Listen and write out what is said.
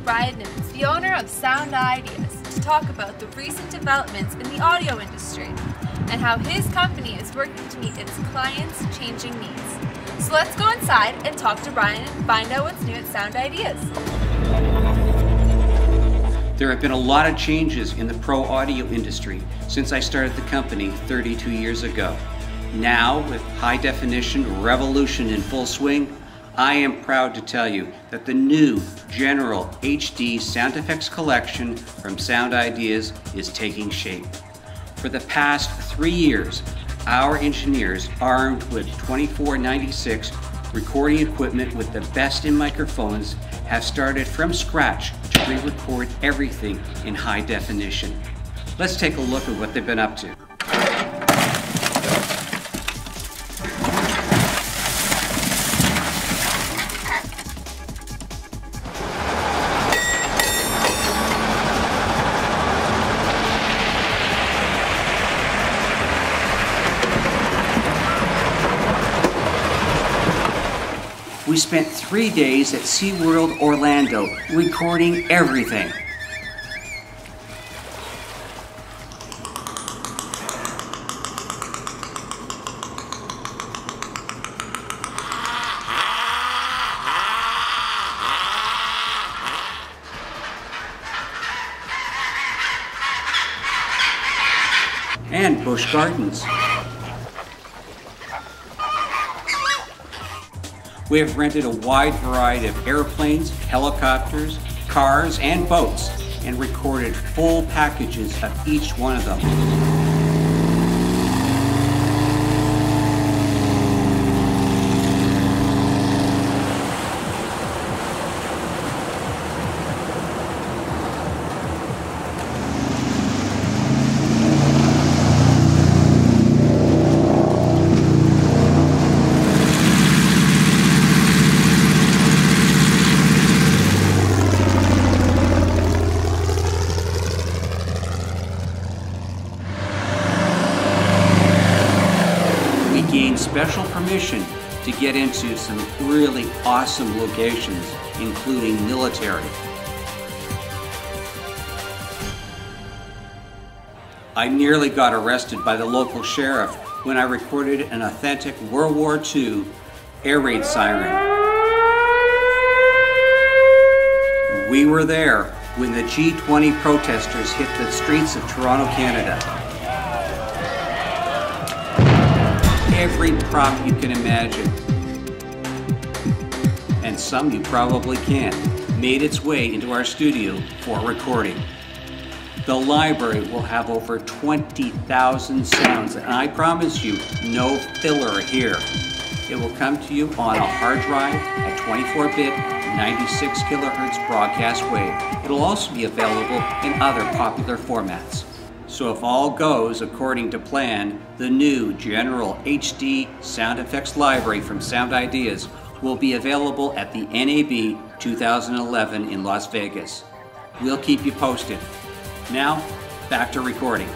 Ryan Nimitz, the owner of Sound Ideas, to talk about the recent developments in the audio industry and how his company is working to meet its clients' changing needs. So let's go inside and talk to Ryan and find out what's new at Sound Ideas. There have been a lot of changes in the pro audio industry since I started the company 32 years ago. Now, with high definition revolution in full swing, I am proud to tell you that the new General HD sound effects collection from Sound Ideas is taking shape. For the past 3 years, our engineers, armed with 2496 recording equipment with the best in microphones, have started from scratch to re-record everything in high definition. Let's take a look at what they've been up to. We spent 3 days at SeaWorld Orlando recording everything. And Busch Gardens. We have rented a wide variety of airplanes, helicopters, cars, and boats, and recorded full packages of each one of them. Gained special permission to get into some really awesome locations, including military. I nearly got arrested by the local sheriff when I recorded an authentic World War II air raid siren. We were there when the G20 protesters hit the streets of Toronto, Canada. Every prop you can imagine, and some you probably can't, made its way into our studio for recording. The library will have over 20,000 sounds, and I promise you, no filler here. It will come to you on a hard drive at 24-bit, 96 kilohertz broadcast wave. It will also be available in other popular formats. So if all goes according to plan, the new General HD Sound Effects Library from Sound Ideas will be available at the NAB 2011 in Las Vegas. We'll keep you posted. Now, back to recording.